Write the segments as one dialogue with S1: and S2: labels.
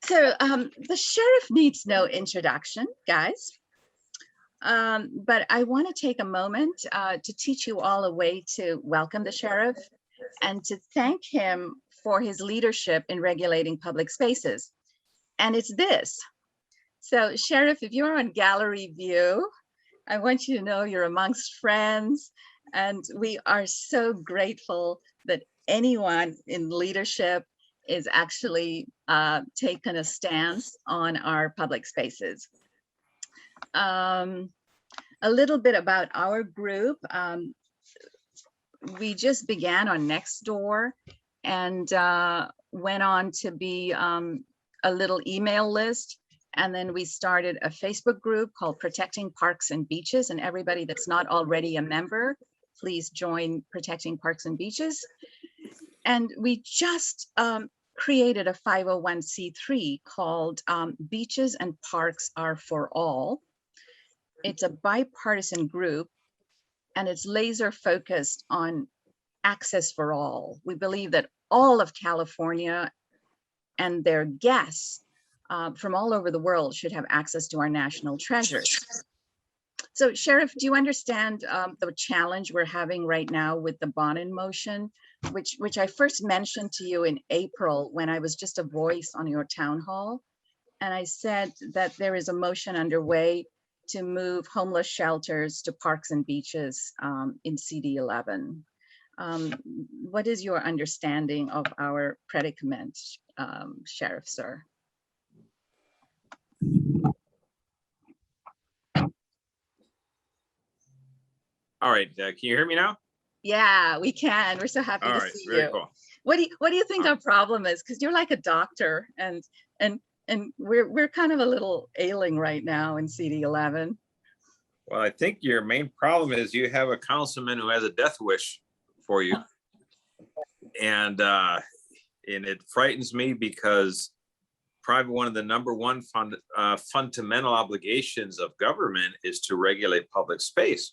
S1: The sheriff needs no introduction, guys. But I want to take a moment to teach you all a way to welcome the sheriff and to thank him for his leadership in regulating public spaces. And it's this. So, Sheriff, if you're on gallery view, I want you to know you're amongst friends, and we are so grateful that anyone in leadership is actually taken a stance on our public spaces. A little bit about our group. We just began on Nextdoor and went on to be a little email list. And then we started a Facebook group called Protecting Parks and Beaches. And everybody that's not already a member, please join Protecting Parks and Beaches. And we just created a 501c3 called Beaches and Parks Are for All. It's a bipartisan group, and it's laser focused on access for all. We believe that all of California and their guests from all over the world should have access to our national treasures. So, Sheriff, do you understand the challenge we're having right now with the Bonin motion, which I first mentioned to you in April when I was just a voice on your town hall? And I said that there is a motion underway to move homeless shelters to parks and beaches in CD 11. What is your understanding of our predicament, Sheriff, sir?
S2: All right, can you hear me now?
S1: Yeah, we can. We're so happy to see you.
S2: Cool.
S1: What do you think our problem is? Because you're like a doctor, and we're kind of a little ailing right now in CD 11.
S2: Well, I think your main problem is you have a councilman who has a death wish for you, and it frightens me because probably one of the number one fundamental obligations of government is to regulate public space.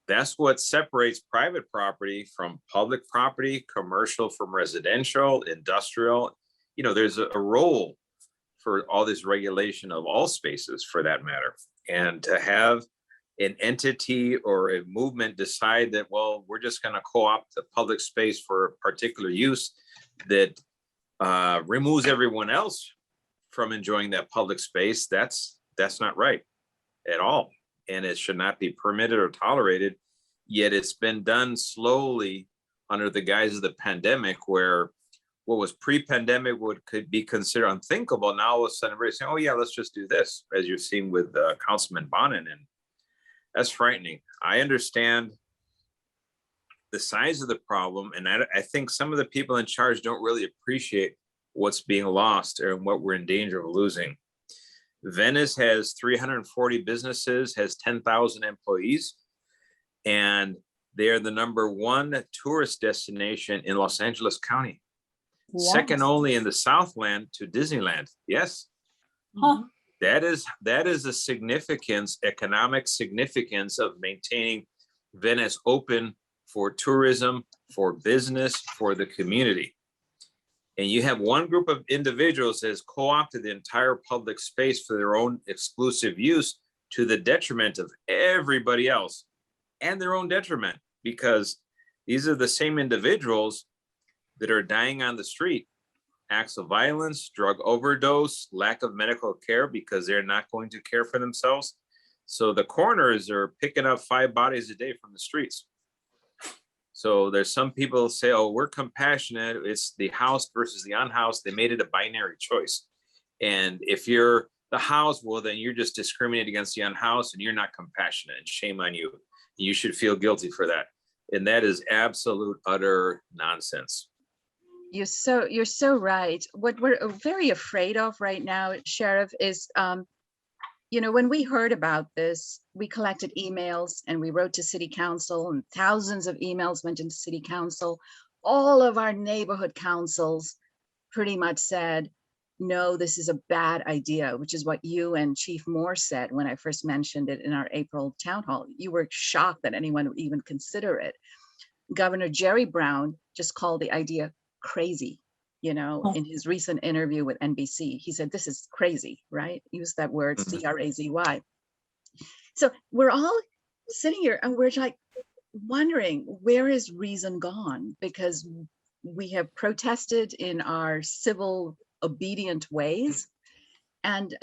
S2: That's what separates private property from public property, commercial from residential, industrial. You know, there's a role for all this regulation of all spaces for that matter. And to have an entity or a movement decide that, well, we're just going to co-opt the public space for a particular use that removes everyone else from enjoying that public space, that's not right at all. And it should not be permitted or tolerated. Yet it's been done slowly under the guise of the pandemic, where what was pre-pandemic could be considered unthinkable. Now all of a sudden everybody's saying, oh yeah, let's just do this, as you've seen with Councilman Bonin, and that's frightening. I understand the size of the problem, and I think some of the people in charge don't really appreciate what's being lost and what we're in danger of losing. Venice has 340 businesses, has 10,000 employees, and they are the #1 tourist destination in Los Angeles County. Yes. Second only in the Southland to Disneyland. Yes.
S3: Huh.
S2: That is the significance, economic significance of maintaining Venice open for tourism, for business, for the community. And you have one group of individuals that has co-opted the entire public space for their own exclusive use, to the detriment of everybody else and their own detriment, because these are the same individuals that are dying on the street. Acts of violence, drug overdose, lack of medical care because they're not going to care for themselves. So the coroners are picking up 5 bodies a day from the streets. So there's some people say, oh, we're compassionate. It's the house versus the unhoused. They made it a binary choice. And if you're the house, well, then you're just discriminating against the unhoused and you're not compassionate, and shame on you. You should feel guilty for that. And that is absolute, utter nonsense.
S1: You're so right. What we're very afraid of right now, Sheriff, is, when we heard about this, we collected emails and we wrote to City Council, and thousands of emails went into City Council. All of our neighborhood councils pretty much said, no, this is a bad idea, which is what you and Chief Moore said when I first mentioned it in our April town hall. You were shocked that anyone would even consider it. Governor Jerry Brown just called the idea crazy. in his recent interview with NBC. He said, this is crazy, right? Use that word,
S2: Mhm.
S1: CRAZY. So we're all sitting here and we're like wondering, where is reason gone? Because we have protested in our civil, obedient ways. And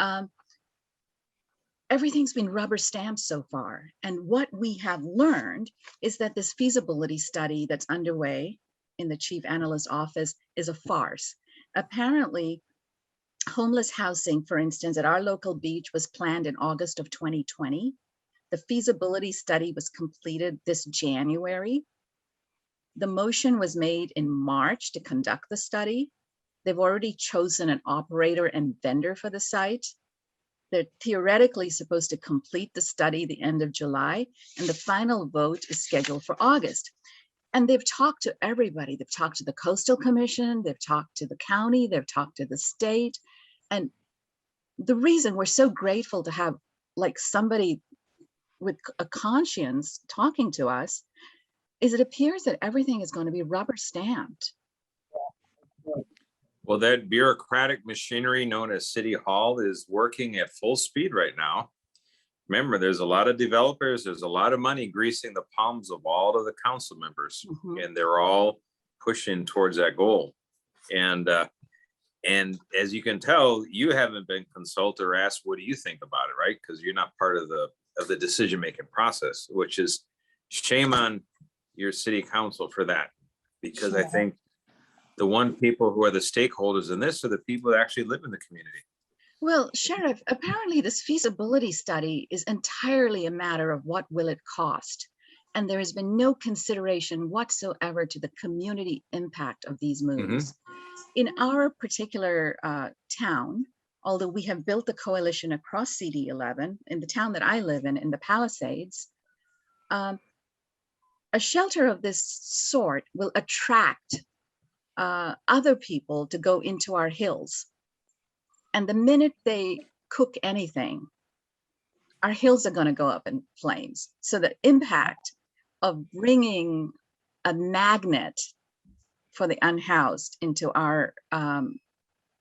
S1: everything's been rubber stamped so far. And what we have learned is that this feasibility study that's underway in the chief analyst's office is a farce. Apparently, homeless housing, for instance, at our local beach was planned in August of 2020. The feasibility study was completed this January. The motion was made in March to conduct the study. They've already chosen an operator and vendor for the site. They're theoretically supposed to complete the study the end of July, and the final vote is scheduled for August. And they've talked to everybody. They've talked to the Coastal Commission, they've talked to the county, they've talked to the state. And the reason we're so grateful to have like somebody with a conscience talking to us is it appears that everything is going to be rubber stamped.
S2: Well, that bureaucratic machinery known as City Hall is working at full speed right now. Remember, there's a lot of developers, there's a lot of money greasing the palms of all of the council members, and they're all pushing towards that goal. And as you can tell, you haven't been consulted or asked, what do you think about it, right? Because you're not part of the decision-making process, which is shame on your city council for that. Because I think the one people who are the stakeholders in this are the people that actually live in the community.
S1: Well, Sheriff, apparently this feasibility study is entirely a matter of what will it cost. And there has been no consideration whatsoever to the community impact of these moves. In our particular town, although we have built a coalition across CD11, in the town that I live in the Palisades, a shelter of this sort will attract other people to go into our hills. And the minute they cook anything, our hills are going to go up in flames. So the impact of bringing a magnet for the unhoused into our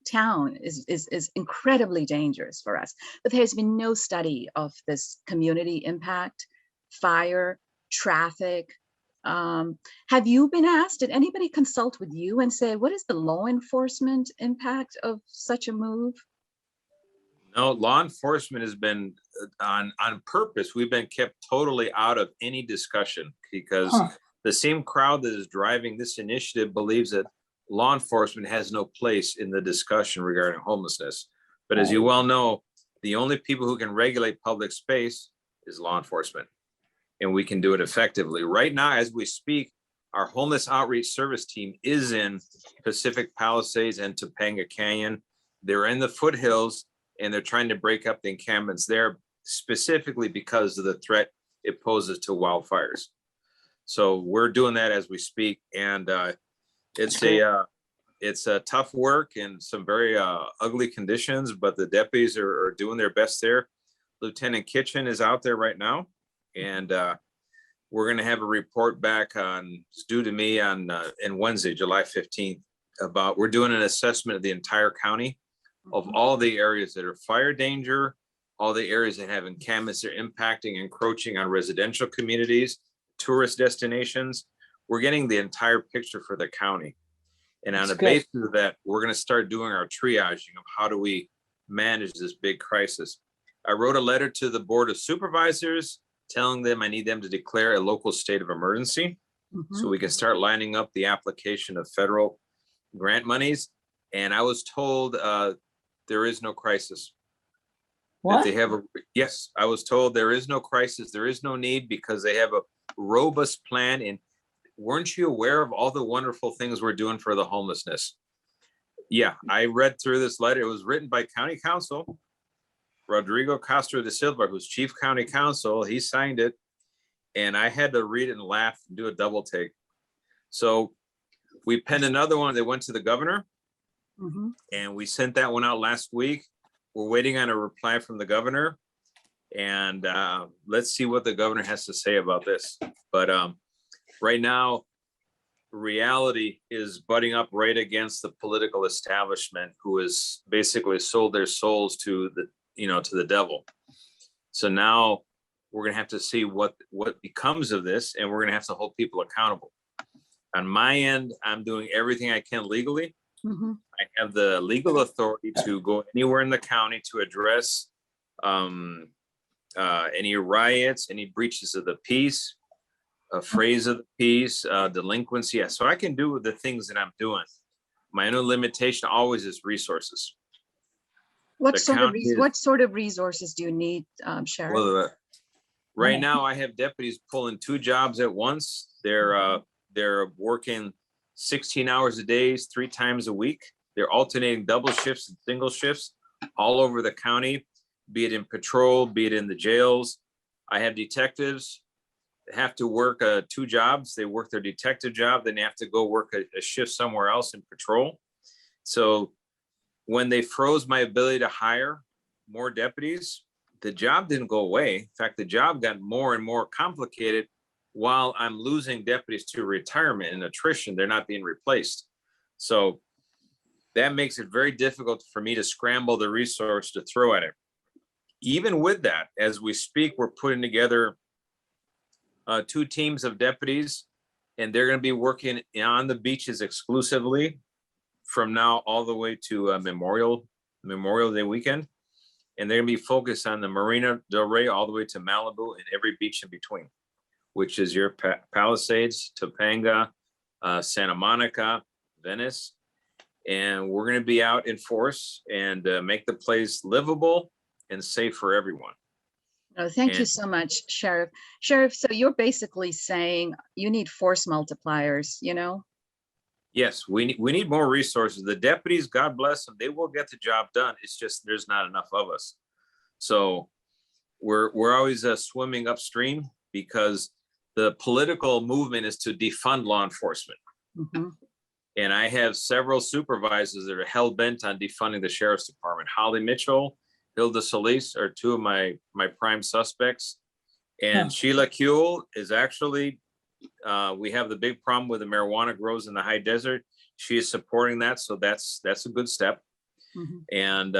S1: town is incredibly dangerous for us. But there's been no study of this community impact, fire, traffic. Have you been asked, did anybody consult with you and say, what is the law enforcement impact of such a move?
S2: No, law enforcement has been on purpose. We've been kept totally out of any discussion because the same crowd that is driving this initiative believes that law enforcement has no place in the discussion regarding homelessness. But as you well know, the only people who can regulate public space is law enforcement. And we can do it effectively. Right now, as we speak, our homeless outreach service team is in Pacific Palisades and Topanga Canyon. They're in the foothills and they're trying to break up the encampments there specifically because of the threat it poses to wildfires. So we're doing that as we speak. And it's a tough work and some very ugly conditions, but the deputies are doing their best there. Lieutenant Kitchen is out there right now. And we're going to have a report back it's due to me on Wednesday, July 15th, about we're doing an assessment of the entire county of all the areas that are fire danger, all the areas that have encampments that are impacting, encroaching on residential communities, tourist destinations. We're getting the entire picture for the county. And on the basis of that, we're going to start doing our triaging of how do we manage this big crisis. I wrote a letter to the Board of Supervisors telling them I need them to declare a local state of emergency so we can start lining up the application of federal grant monies. And I was told there is no crisis.
S3: What?
S2: Yes, I was told there is no crisis. There is no need because they have a robust plan. And weren't you aware of all the wonderful things we're doing for the homelessness? Yeah, I read through this letter. It was written by County Council Rodrigo Castro de Silva, who's chief county counsel. He signed it and I had to read it and laugh and do a double take. So we penned another one that went to the governor and we sent that one out last week. We're waiting on a reply from the governor and let's see what the governor has to say about this. But right now reality is butting up right against the political establishment, who has basically sold their souls to the devil. So now we're going to have to see what becomes of this, and we're going to have to hold people accountable. On my end, I'm doing everything I can legally.
S1: Mhm.
S2: I have the legal authority to go anywhere in the county to address any riots, any breaches of the peace, a phrase of the peace, delinquency. So I can do the things that I'm doing. My only limitation always is resources.
S1: What
S2: The
S1: sort of
S2: county is-
S1: what sort of resources do you need, Sheriff?
S2: Well, right now I have deputies pulling 2 jobs at once. They're working 16 hours a day, 3 times a week. They're alternating double shifts and single shifts all over the county, be it in patrol, be it in the jails. I have detectives that have to work 2 jobs. They work their detective job, then they have to go work a shift somewhere else in patrol. So when they froze my ability to hire more deputies, the job didn't go away. In fact, the job got more and more complicated while I'm losing deputies to retirement and attrition. They're not being replaced. So that makes it very difficult for me to scramble the resource to throw at it. Even with that, as we speak, we're putting together 2 teams of deputies, and they're going to be working on the beaches exclusively from now all the way to Memorial Day weekend. And they're going to be focused on the Marina Del Rey all the way to Malibu and every beach in between, which is your Palisades, Topanga, Santa Monica, Venice. And we're going to be out in force and make the place livable and safe for everyone.
S1: Oh, thank you
S2: And-
S1: so much, Sheriff. Sheriff, so you're basically saying you need force multipliers, you know?
S2: Yes, we need more resources. The deputies, God bless them, they will get the job done. It's just there's not enough of us. So we're always swimming upstream because the political movement is to defund law enforcement.
S1: Mhm.
S2: And I have several supervisors that are hell bent on defunding the sheriff's department. Holly Mitchell, Hilda Solis are 2 of my prime suspects. And Sheila Kuehl is actually, we have the big problem with the marijuana grows in the high desert. She is supporting that. So that's a good step.
S1: Mhm.
S2: And,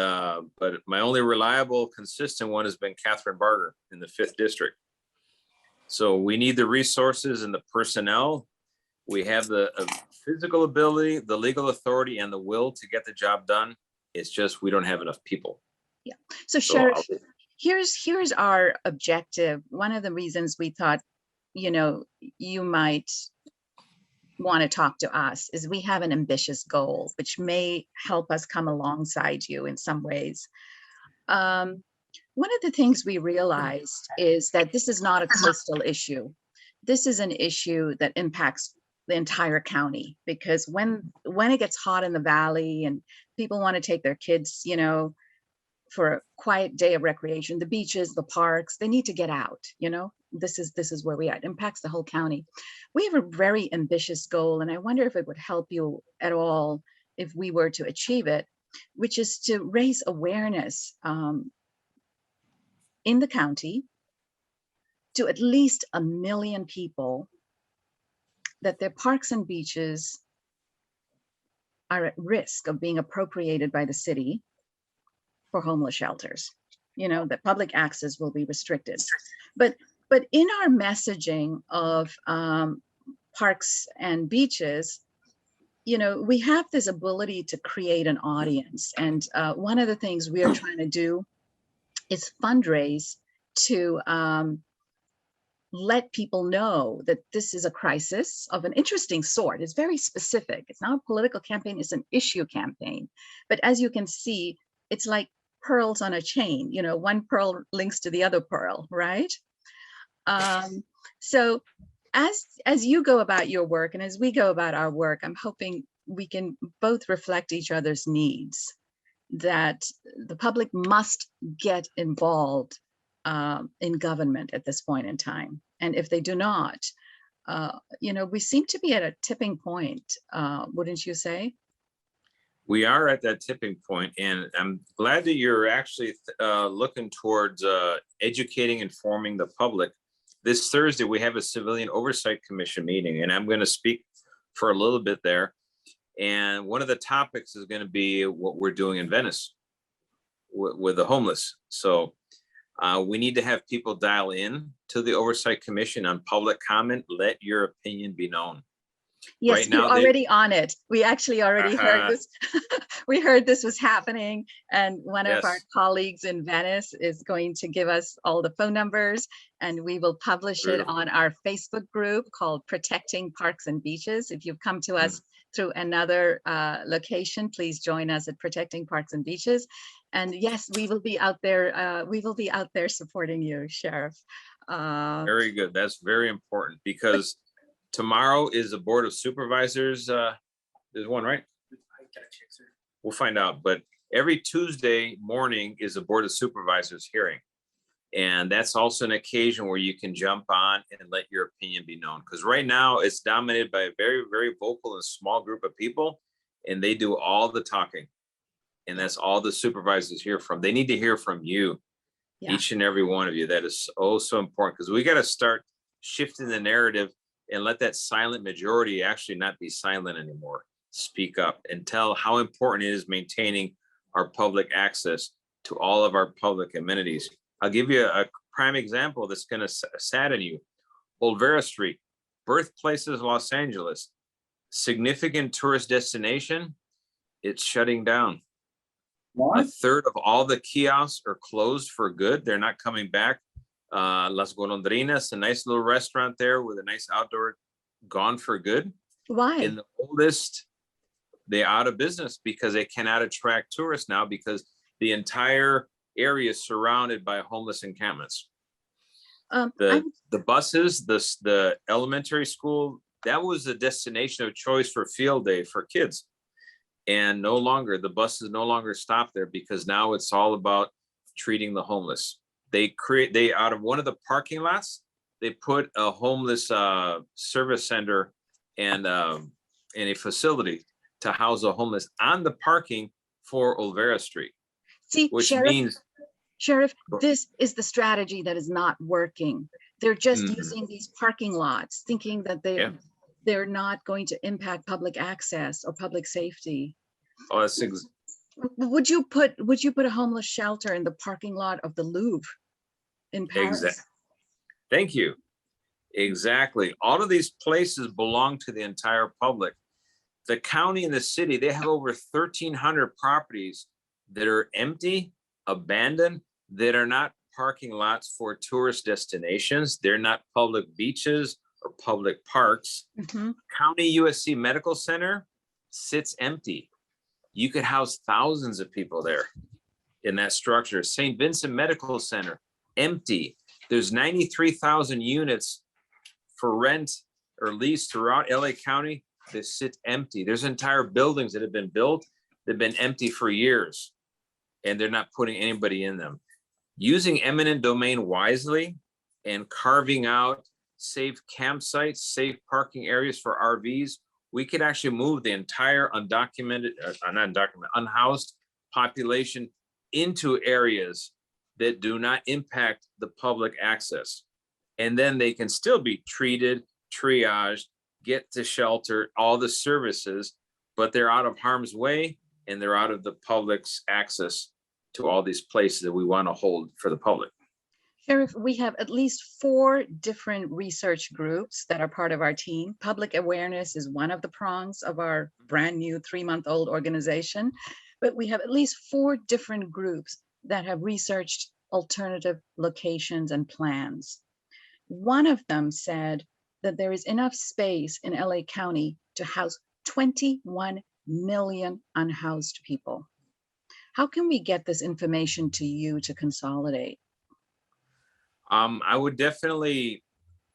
S2: but my only reliable, consistent one has been Catherine Barger in the 5th district. So we need the resources and the personnel. We have the physical ability, the legal authority, and the will to get the job done. It's just, we don't have enough people.
S1: So
S2: So
S1: Sheriff, here's our objective. One of the reasons we thought, you might want to talk to us is we have an ambitious goal, which may help us come alongside you in some ways. One of the things we realized is that this is not a coastal issue. This is an issue that impacts the entire county, because when it gets hot in the valley and people want to take their kids, for a quiet day of recreation, the beaches, the parks, they need to get out, this is where we are. It impacts the whole county. We have a very ambitious goal, and I wonder if it would help you at all if we were to achieve it, which is to raise awareness in the county to at least 1 million people that their parks and beaches are at risk of being appropriated by the city for homeless shelters, that public access will be restricted. But in our messaging of parks and beaches, we have this ability to create an audience. And one of the things we are trying to do is fundraise to let people know that this is a crisis of an interesting sort. It's very specific. It's not a political campaign, it's an issue campaign. But as you can see, it's like pearls on a chain, one pearl links to the other pearl, right? So as you go about your work and as we go about our work, I'm hoping we can both reflect each other's needs, that the public must get involved in government at this point in time. And if they do not, we seem to be at a tipping point, wouldn't you say?
S2: We are at that tipping point, and I'm glad that you're actually looking towards educating, informing the public. This Thursday, we have a Civilian Oversight Commission meeting, and I'm going to speak for a little bit there. And one of the topics is going to be what we're doing in Venice with the homeless. So we need to have people dial in to the Oversight Commission on public comment. Let your opinion be known.
S1: Yes,
S2: Right
S1: we're
S2: now,
S1: already on it. We actually already heard
S2: Uh-huh.
S1: this. We heard this was happening, and one of our
S2: Yes.
S1: colleagues in Venice is going to give us all the phone numbers, and we will publish it
S2: Beautiful.
S1: on our Facebook group called Protecting Parks and Beaches. If you've come to
S2: Mm.
S1: us through another location, please join us at Protecting Parks and Beaches. And yes, we will be out there. We will be out there supporting you, Sheriff.
S2: Very good. That's very important because tomorrow is the Board of Supervisors. There's one, right? We'll find out, but every Tuesday morning is a Board of Supervisors hearing. And that's also an occasion where you can jump on and let your opinion be known. Because right now it's dominated by a very, very vocal and small group of people, and they do all the talking. And that's all the supervisors hear from. They need to hear from you,
S1: Yeah.
S2: each and every one of you. That is so important because we got to start shifting the narrative and let that silent majority actually not be silent anymore. Speak up and tell how important it is maintaining our public access to all of our public amenities. I'll give you a prime example that's going to sadden you. Olvera Street, birthplace of Los Angeles, significant tourist destination. It's shutting down. A third of all the kiosks are closed for good. They're not coming back. Las Golondrinas, a nice little restaurant there with a nice outdoor, gone for good.
S1: Why?
S2: And the oldest, they're out of business because they cannot attract tourists now because the entire area is surrounded by homeless encampments. The buses, the elementary school, that was the destination of choice for field day for kids. And no longer, the buses no longer stop there because now it's all about treating the homeless. They out of one of the parking lots, they put a homeless service center and a facility to house the homeless on the parking for Olvera Street.
S1: See,
S2: which
S1: Sheriff,
S2: means
S1: Sheriff, this is the strategy that is not working. They're just
S2: Mhm.
S1: using these parking lots, thinking that
S2: Yeah.
S1: they're not going to impact public access or public safety.
S2: oh, that's
S1: Would you put a homeless shelter in the parking lot of the Louvre in Paris?
S2: exact. Thank you. Exactly. All of these places belong to the entire public. The county and the city, they have over 1,300 properties that are empty, abandoned, that are not parking lots for tourist destinations. They're not public beaches or public parks.
S1: Mhm.
S2: County USC Medical Center sits empty. You could house thousands of people there in that structure. St. Vincent Medical Center, empty. There's 93,000 units for rent or lease throughout LA County that sit empty. There's entire buildings that have been built that have been empty for years, and they're not putting anybody in them. Using eminent domain wisely and carving out safe campsites, safe parking areas for RVs, we could actually move the entire unhoused population into areas that do not impact the public access. And then they can still be treated, triaged, get to shelter, all the services, but they're out of harm's way and they're out of the public's access to all these places that we want to hold for the public.
S1: Sheriff, we have at least 4 different research groups that are part of our team. Public awareness is one of the prongs of our brand new 3-month-old organization, but we have at least 4 different groups that have researched alternative locations and plans. One of them said that there is enough space in LA County to house 21 million unhoused people. How can we get this information to you to consolidate?
S2: I would definitely,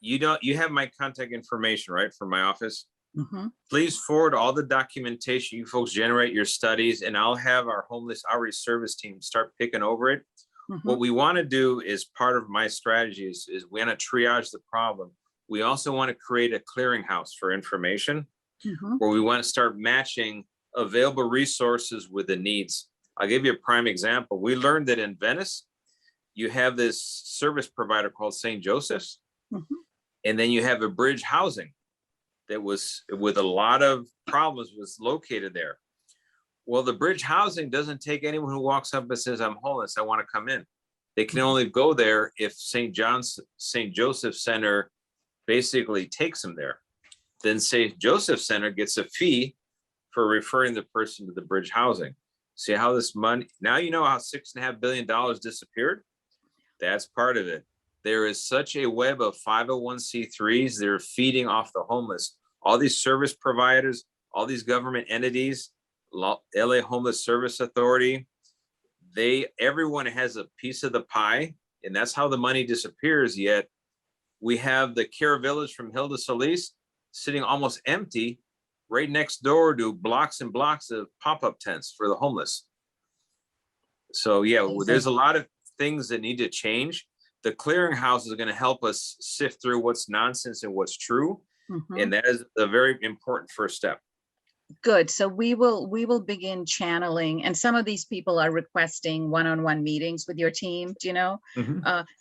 S2: you have my contact information, right, from my office?
S1: Mhm.
S2: Please forward all the documentation you folks generate your studies, and I'll have our homeless outreach service team start picking over it.
S1: Mhm.
S2: What we want to do is part of my strategy is we want to triage the problem. We also want to create a clearinghouse for information
S1: Mhm.
S2: where we want to start matching available resources with the needs. I'll give you a prime example. We learned that in Venice, you have this service provider called St. Joseph's,
S1: Mhm.
S2: and then you have a bridge housing. that was with a lot of problems was located there. Well, the bridge housing doesn't take anyone who walks up and says, I'm homeless, I want to come in. They can only go there if St. Joseph Center basically takes them there. Then St. Joseph Center gets a fee for referring the person to the bridge housing. See how this money, now you know how $6.5 billion disappeared? That's part of it. There is such a web of 501c3s that are feeding off the homeless. All these service providers, all these government entities, LA Homeless Service Authority, everyone has a piece of the pie, and that's how the money disappears. Yet we have the Care Village from Hilda Solis sitting almost empty right next door to blocks and blocks of pop-up tents for the homeless. So yeah, there's a lot of things that need to change. The clearinghouse is going to help us sift through what's nonsense and what's true. And that is a very important first step.
S1: Good. So we will begin channeling, and some of these people are requesting one-on-one meetings with your team. You know,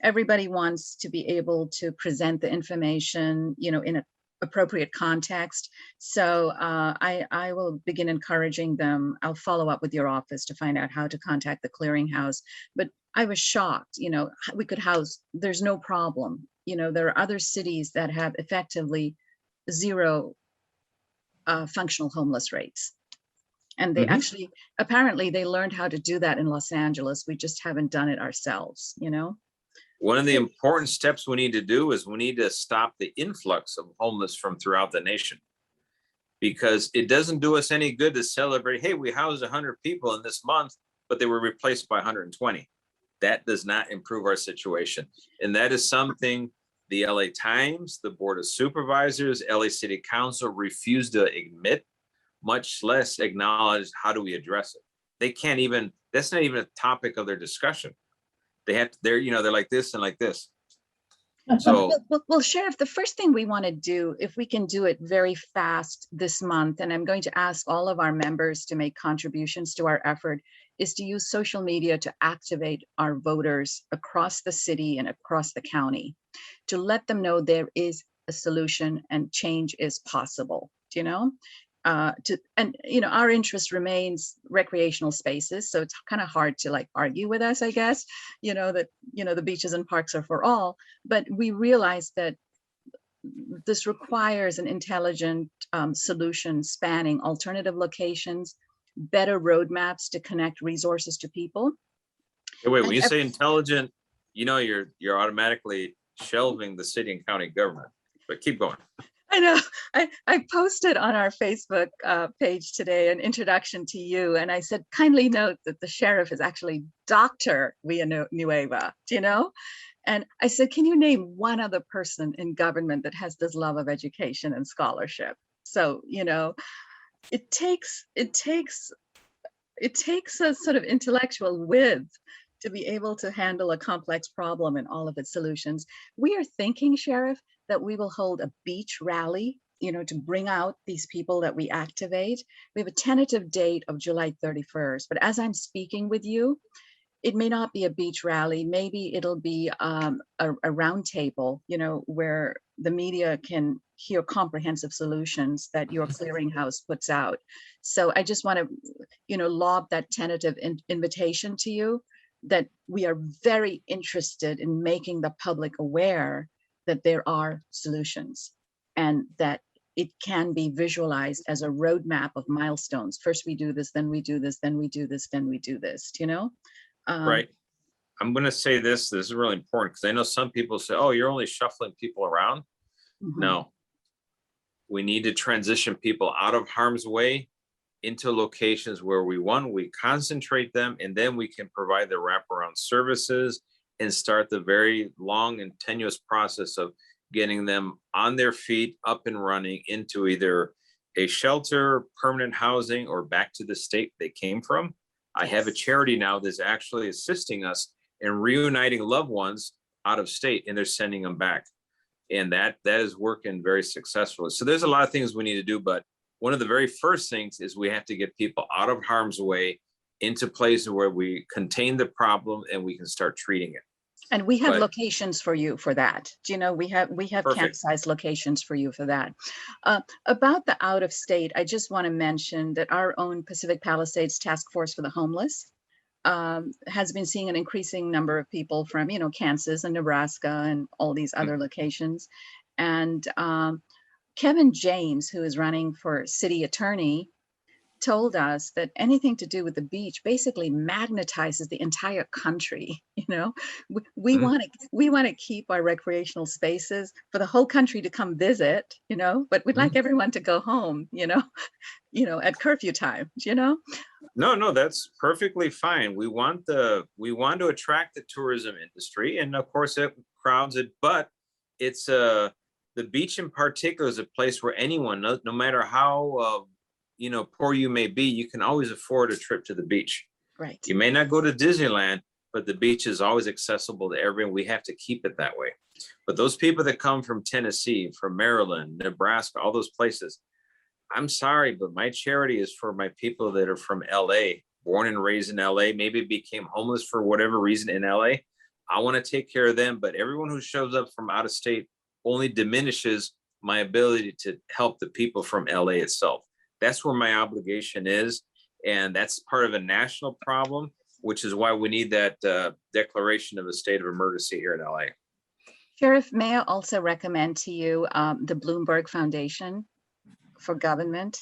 S1: everybody wants to be able to present the information, you know, in an appropriate context. So I will begin encouraging them. I'll follow up with your office to find out how to contact the clearinghouse. But I was shocked, you know, we could house, there's no problem. You know, there are other cities that have effectively zero functional homeless rates. And they actually, apparently they learned how to do that in Los Angeles. We just haven't done it ourselves, you know?
S2: One of the important steps we need to do is we need to stop the influx of homeless from throughout the nation. Because it doesn't do us any good to celebrate, hey, we housed 100 people in this month, but they were replaced by 120. That does not improve our situation. And that is something the LA Times, the Board of Supervisors, LA City Council refuse to admit, much less acknowledge how do we address it. They can't even, that's not even a topic of their discussion. They have, they're like this and like this. So,
S1: well, Sheriff, the first thing we want to do, if we can do it very fast this month, and I'm going to ask all of our members to make contributions to our effort, is to use social media to activate our voters across the city and across the county, to let them know there is a solution and change is possible, you know? And you know, our interest remains recreational spaces, so it's kind of hard to like argue with us, I guess, you know, that, you know, the beaches and parks are for all, but we realize that this requires an intelligent solution spanning alternative locations, better roadmaps to connect resources to people.
S2: hey, wait, when you say intelligent, you know, you're automatically shelving the city and county government, but keep going.
S1: I know. I posted on our Facebook page today an introduction to you, and I said, kindly note that the sheriff is actually Dr. Villanueva, do you know? And I said, can you name one other person in government that has this love of education and scholarship? So, you know, it takes a sort of intellectual width to be able to handle a complex problem and all of its solutions. We are thinking, Sheriff, that we will hold a beach rally, you know, to bring out these people that we activate. We have a tentative date of July 31st, but as I'm speaking with you, it may not be a beach rally. Maybe it'll be a round table, you know, where the media can hear comprehensive solutions that your clearinghouse puts out. So I just want to, you know, lob that tentative invitation to you, that we are very interested in making the public aware that there are solutions and that it can be visualized as a roadmap of milestones. First we do this, then we do this, then we do this, then we do this, you know?
S2: Right. I'm going to say this is really important because I know some people say, oh, you're only shuffling people around. No, we need to transition people out of harm's way into locations where we concentrate them, and then we can provide the wraparound services and start the very long and tenuous process of getting them on their feet, up and running into either a shelter, permanent housing, or back to the state they came from. I have a charity now that's actually assisting us in reuniting loved ones out of state, and they're sending them back. And that is working very successfully. So there's a lot of things we need to do, but one of the very first things is we have to get people out of harm's way into places where we contain the problem and we can start treating it.
S1: And we have
S2: But
S1: locations for you for that. Do you know, we have
S2: perfect.
S1: camp-sized locations for you for that. About the out of state, I just want to mention that our own Pacific Palisades Task Force for the Homeless has been seeing an increasing number of people from, you know, Kansas and Nebraska and all these other locations. And Kevin James, who is running for city attorney, told us that anything to do with the beach basically magnetizes the entire country. You know, we
S2: Mhm.
S1: want to keep our recreational spaces for the whole country to come visit, you know, but we'd like
S2: Mhm.
S1: everyone to go home, you know, at curfew time, you know.
S2: No, no, that's perfectly fine. We want to attract the tourism industry, and of course it crowds it, but it's the beach in particular is a place where anyone, no matter how poor you may be, you can always afford a trip to the beach.
S1: Right.
S2: You may not go to Disneyland, but the beach is always accessible to everyone. We have to keep it that way. But those people that come from Tennessee, from Maryland, Nebraska, all those places, I'm sorry, but my charity is for my people that are from LA, born and raised in LA, maybe became homeless for whatever reason in LA. I want to take care of them, but everyone who shows up from out of state only diminishes my ability to help the people from LA itself. That's where my obligation is. And that's part of a national problem, which is why we need that declaration of a state of emergency here in LA.
S1: Sheriff, may I also recommend to you the Bloomberg Foundation for Government?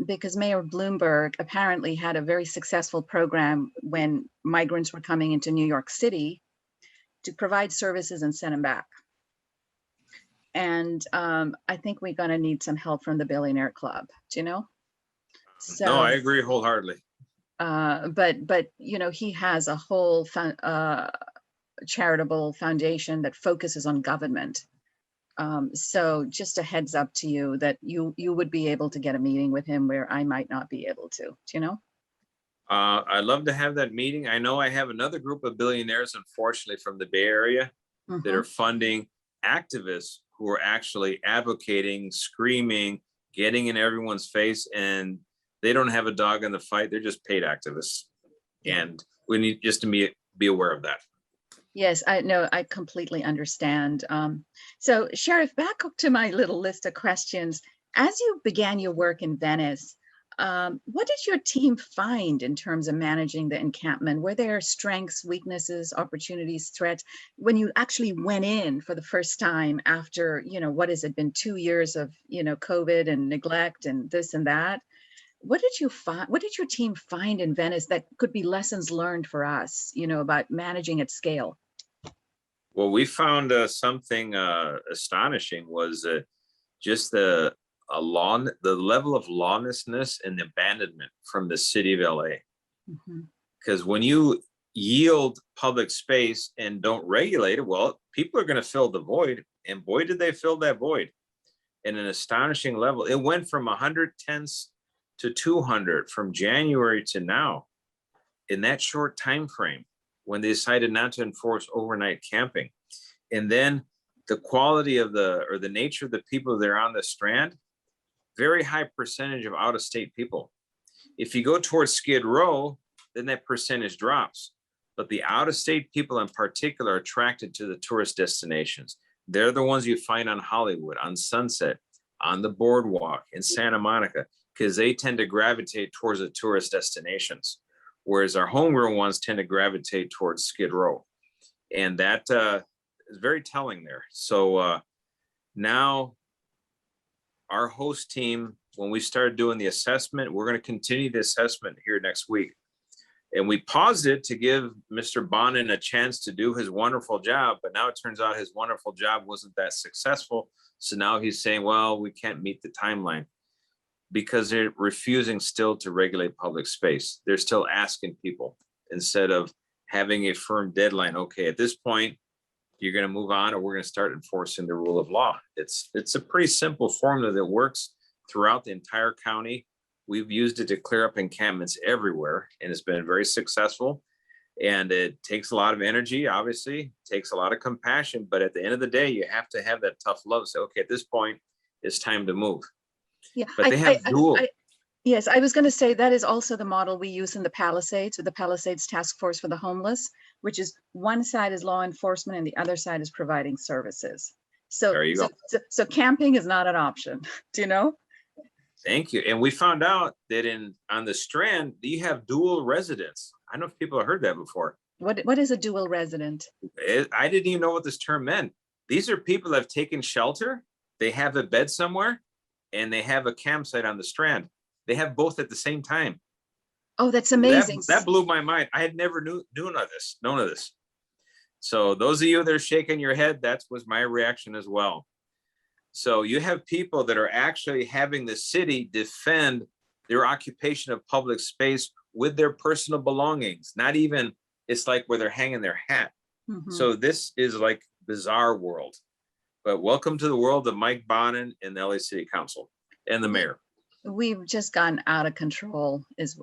S1: Because Mayor Bloomberg apparently had a very successful program when migrants were coming into New York City to provide services and send them back. And I think we're going to need some help from the Billionaire Club, do you know?
S2: No, I
S1: So,
S2: agree wholeheartedly.
S1: but you know, he has a whole charitable foundation that focuses on government. So just a heads up to you that you would be able to get a meeting with him where I might not be able to, do you know?
S2: I'd love to have that meeting. I know I have another group of billionaires, unfortunately, from the Bay Area that are
S1: Mhm.
S2: funding activists who are actually advocating, screaming, getting in everyone's face, and they don't have a dog in the fight. They're just paid activists.
S1: Yeah.
S2: And we need just to be aware of that.
S1: Yes, I know, I completely understand. So Sheriff, back up to my little list of questions. As you began your work in Venice, what did your team find in terms of managing the encampment? Were there strengths, weaknesses, opportunities, threats when you actually went in for the first time after, you know, what has it been 2 years of, you know, COVID and neglect and this and that? What did you find? What did your team find in Venice that could be lessons learned for us, you know, about managing at scale?
S2: Well, we found something astonishing was just the level of lawlessness and abandonment from the city of LA.
S1: Mhm.
S2: Because when you yield public space and don't regulate it, well, people are going to fill the void. And boy, did they fill that void in an astonishing level. It went from 100 tents to 200 from January to now in that short time frame when they decided not to enforce overnight camping. And then the quality of the nature of the people that are on the strand, very high percentage of out of state people. If you go towards Skid Row, then that percentage drops. But the out of state people in particular are attracted to the tourist destinations. They're the ones you find on Hollywood, on Sunset, on the boardwalk in Santa Monica, because they tend to gravitate towards the tourist destinations. Whereas our homegrown ones tend to gravitate towards Skid Row. And that is very telling there. So now our host team, when we started doing the assessment, we're going to continue the assessment here next week. And we paused it to give Mr. Bonin a chance to do his wonderful job, but now it turns out his wonderful job wasn't that successful. So now he's saying, well, we can't meet the timeline because they're refusing still to regulate public space. They're still asking people instead of having a firm deadline. Okay, at this point, you're going to move on or we're going to start enforcing the rule of law. It's a pretty simple formula that works throughout the entire county. We've used it to clear up encampments everywhere and it's been very successful. And it takes a lot of energy, obviously, takes a lot of compassion, but at the end of the day, you have to have that tough love. Say, okay, at this point, it's time to move.
S1: Yeah,
S2: But they have dual.
S1: Yes, I was going to say that is also the model we use in the Palisades, with the Palisades Task Force for the Homeless, which is one side is law enforcement and the other side is providing services. So,
S2: There you
S1: so,
S2: go.
S1: so camping is not an option. Do you know?
S2: Thank you. And we found out that on the Strand, you have dual residents. I don't know if people have heard that before.
S1: What is a dual resident?
S2: I didn't even know what this term meant. These are people that have taken shelter, they have a bed somewhere, and they have a campsite on the Strand. They have both at the same time.
S1: Oh, that's amazing.
S2: That blew my mind. I had never known of this. So those of you that are shaking your head, that was my reaction as well. So you have people that are actually having the city defend their occupation of public space with their personal belongings, not even, it's like where they're hanging their hat.
S1: Mhm.
S2: So this is like bizarre world. But welcome to the world of Mike Bonin and the LA City Council and the mayor.
S1: We've just gotten out of control is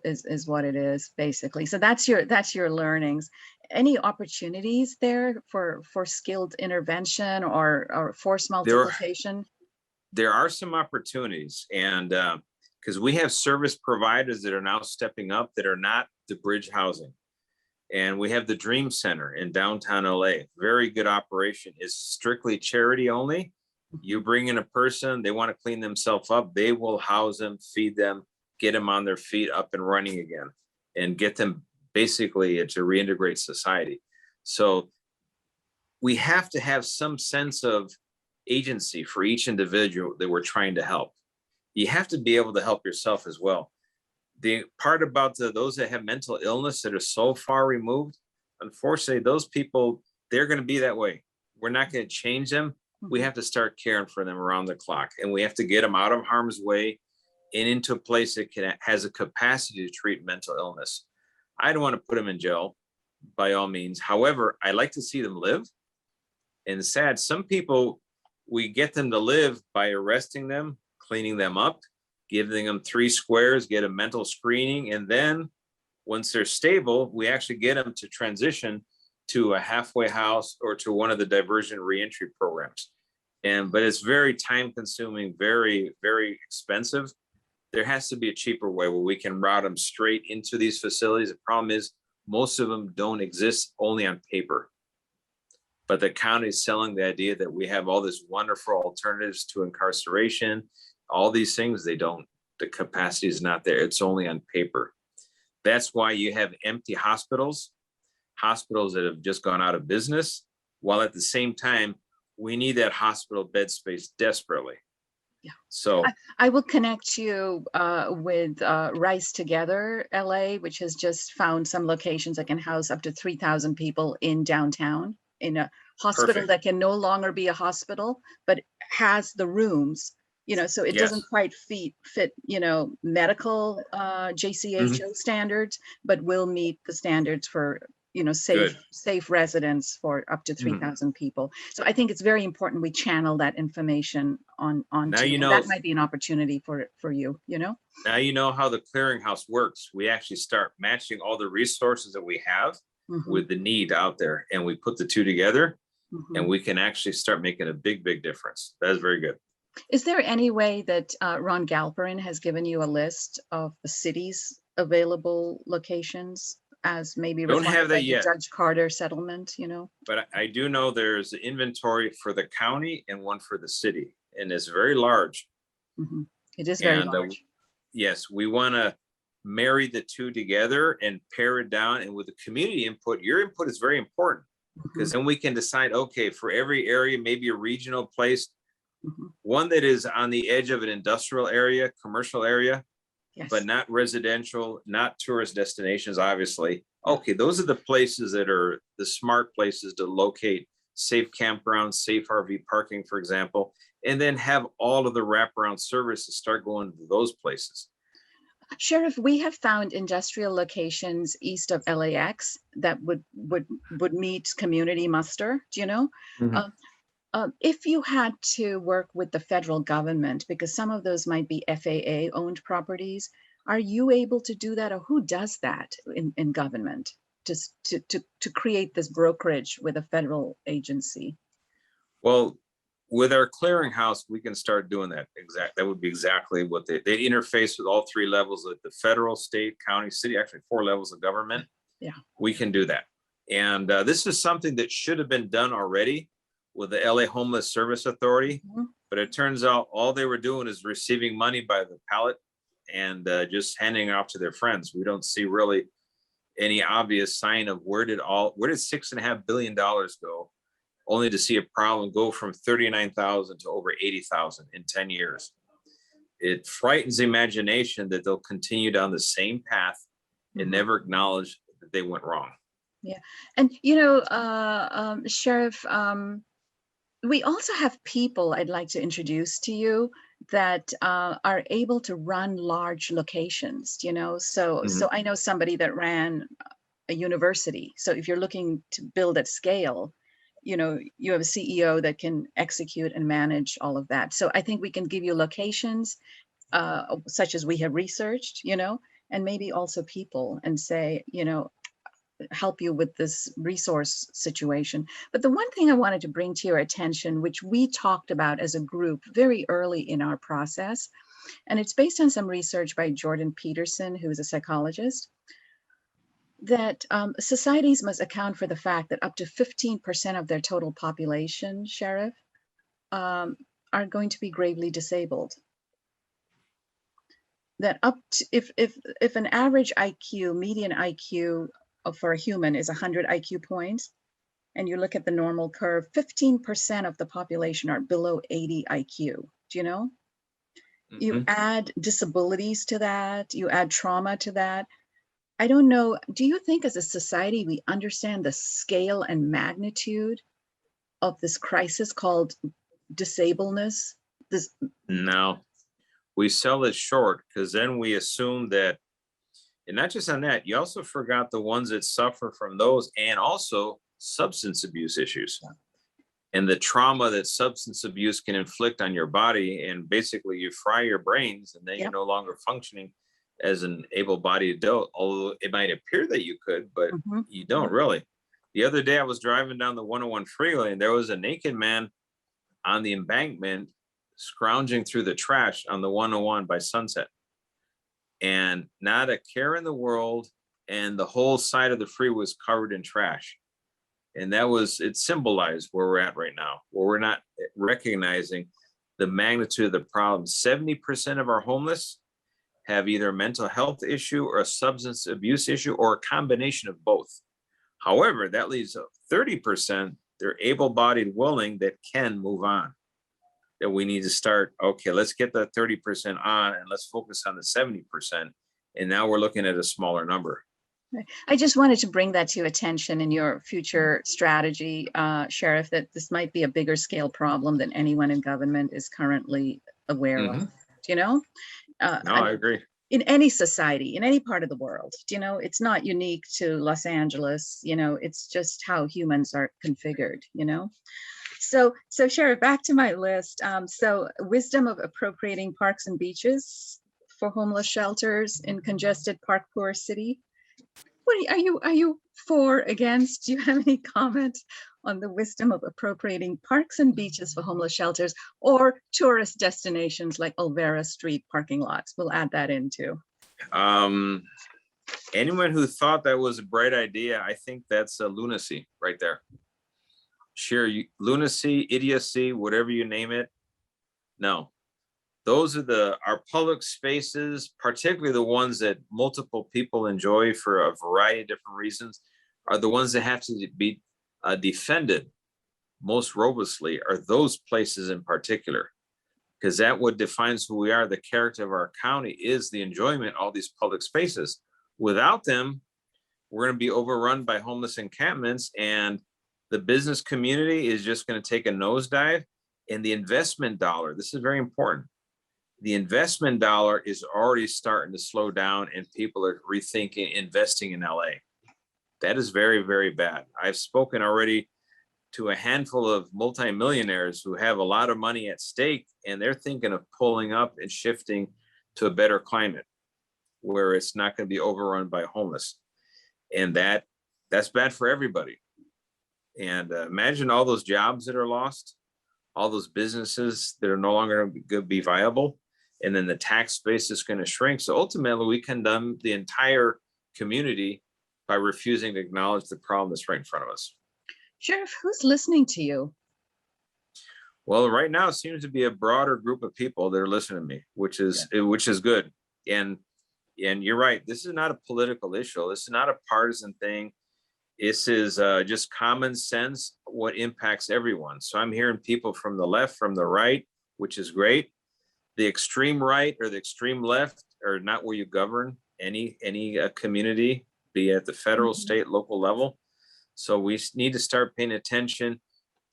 S1: what it is, basically. So that's your learnings. Any opportunities there for skilled intervention or force multiplication?
S2: There are some opportunities, and because we have service providers that are now stepping up that are not the bridge housing. And we have the Dream Center in downtown LA. Very good operation. Is strictly charity only. You bring in a person, they want to clean themselves up, they will house them, feed them, get them on their feet up and running again, and get them basically to reintegrate society. So we have to have some sense of agency for each individual that we're trying to help. You have to be able to help yourself as well. The part about those that have mental illness that are so far removed, unfortunately, those people, they're going to be that way. We're not going to change them. We have to start caring for them around the clock, and we have to get them out of harm's way and into a place that has a capacity to treat mental illness. I don't want to put them in jail by all means. However, I like to see them live. And it's sad, some people, we get them to live by arresting them, cleaning them up, giving them 3 squares, get a mental screening. And then once they're stable, we actually get them to transition to a halfway house or to one of the diversion reentry programs. But it's very time consuming, very, very expensive. There has to be a cheaper way where we can route them straight into these facilities. The problem is most of them don't exist, only on paper. But the county is selling the idea that we have all these wonderful alternatives to incarceration, all these things. They don't, the capacity is not there. It's only on paper. That's why you have empty hospitals that have just gone out of business, while at the same time, we need that hospital bed space desperately.
S1: Yeah.
S2: So
S1: I will connect you with Rise Together LA, which has just found some locations that can house up to 3,000 people in downtown, in a hospital
S2: Perfect.
S1: that can no longer be a hospital, but has the rooms, so it doesn't quite fit, medical JCHO standards, but will meet the standards for, safe residence for up to 3,000 people. So I think it's very important we channel that information on
S2: now
S1: that might be an opportunity for you,
S2: Now you know how the clearinghouse works. We actually start matching all the resources that we have with the need out there, and we put the two together, and we can actually start making a big, big difference. That is very good.
S1: Is there any way that Ron Galperin has given you a list of the city's available locations as maybe
S2: Don't have that yet.
S1: Judge Carter settlement,
S2: But I do know there's an inventory for the county and one for the city, and it's very large.
S1: It is very large.
S2: Yes, we want to marry the two together and pare it down. And with the community input, your input is very important, because then we can decide, okay, for every area, maybe a regional place, one that is on the edge of an industrial area, commercial area, but not residential, not tourist destinations, obviously. Okay, those are the places that are the smart places to locate safe campgrounds, safe RV parking, for example, and then have all of the wraparound services start going to those places.
S1: Sheriff, we have found industrial locations east of LAX that would meet community muster, do you know? If you had to work with the federal government, because some of those might be FAA-owned properties, are you able to do that, or who does that in government to create this brokerage with a federal agency?
S2: Well, with our clearinghouse, we can start doing that. That would be exactly what they interface with all three levels of the federal, state, county, city, actually 4 levels of government.
S1: Yeah.
S2: We can do that. And this is something that should have been done already with the LA Homeless Service Authority.
S1: Mhm.
S2: But it turns out all they were doing is receiving money by the pallet and just handing it off to their friends. We don't see really any obvious sign of where did $6.5 billion go, only to see a problem go from 39,000 to over 80,000 in 10 years. It frightens the imagination that they'll continue down the same path and
S1: Mhm.
S2: never acknowledge that they went wrong.
S1: And, Sheriff, we also have people I'd like to introduce to you that are able to run large locations, So,
S2: Mhm.
S1: so I know somebody that ran a university. So if you're looking to build at scale, you have a CEO that can execute and manage all of that. So I think we can give you locations such as we have researched, and maybe also people and say, help you with this resource situation. But the one thing I wanted to bring to your attention, which we talked about as a group very early in our process, and it's based on some research by Jordan Peterson, who is a psychologist, that societies must account for the fact that up to 15% of their total population, Sheriff, are going to be gravely disabled. That if an average IQ, median IQ for a human is 100 IQ points, and you look at the normal curve, 15% of the population are below 80 IQ. Do you know? You
S2: Mhm.
S1: add disabilities to that, you add trauma to that. I don't know, do you think as a society we understand the scale and magnitude of this crisis called disableness? This,
S2: No, we sell it short because then we assume that, and not just on that, you also forgot the ones that suffer from those and also substance abuse issues and the trauma that substance abuse can inflict on your body. And basically, you fry your brains and then you're
S1: Yep.
S2: no longer functioning as an able bodied adult, although it might appear that you could, but
S1: Mhm.
S2: you don't really. The other day, I was driving down the 101 freeway and there was a naked man on the embankment scrounging through the trash on the 101 by Sunset, and not a care in the world. And the whole side of the freeway was covered in trash. And it symbolized where we're at right now, where we're not recognizing the magnitude of the problem. 70% of our homeless have either a mental health issue or a substance abuse issue or a combination of both. However, that leaves 30%, they're able-bodied, willing, that can move on. That we need to start, okay, let's get the 30% on and let's focus on the 70%. And now we're looking at a smaller number.
S1: I just wanted to bring that to your attention in your future strategy, Sheriff, that this might be a bigger scale problem than anyone in government is currently aware of. Do you know?
S2: No, I agree.
S1: In any society, in any part of the world, it's not unique to Los Angeles, it's just how humans are configured, So Sheriff, back to my list. So wisdom of appropriating parks and beaches for homeless shelters in congested park poor city. What are you for, against? Do you have any comment on the wisdom of appropriating parks and beaches for homeless shelters or tourist destinations like Olvera Street parking lots? We'll add that in too.
S2: Anyone who thought that was a bright idea, I think that's a lunacy right there. Sheer lunacy, idiocy, whatever you name it. No, those are our public spaces, particularly the ones that multiple people enjoy for a variety of different reasons, are the ones that have to be defended most robustly, are those places in particular, because that what defines who we are. The character of our county is the enjoyment of all these public spaces. Without them, we're going to be overrun by homeless encampments, and the business community is just going to take a nosedive. And the investment dollar, this is very important, the investment dollar is already starting to slow down and people are rethinking investing in LA. That is very, very bad. I've spoken already to a handful of multimillionaires who have a lot of money at stake, and they're thinking of pulling up and shifting to a better climate where it's not going to be overrun by homeless. And that's bad for everybody. And imagine all those jobs that are lost, all those businesses that are no longer going to be viable. And then the tax base is going to shrink. So ultimately, we condemn the entire community by refusing to acknowledge the problem that's right in front of us.
S1: Sheriff, who's listening to you?
S2: Well, right now it seems to be a broader group of people that are listening to me, which is good. And you're right. This is not a political issue. This is not a partisan thing. This is just common sense, what impacts everyone. So I'm hearing people from the left, from the right, which is great. The extreme right or the extreme left are not where you govern any community, be it at the federal, state, local level. So we need to start paying attention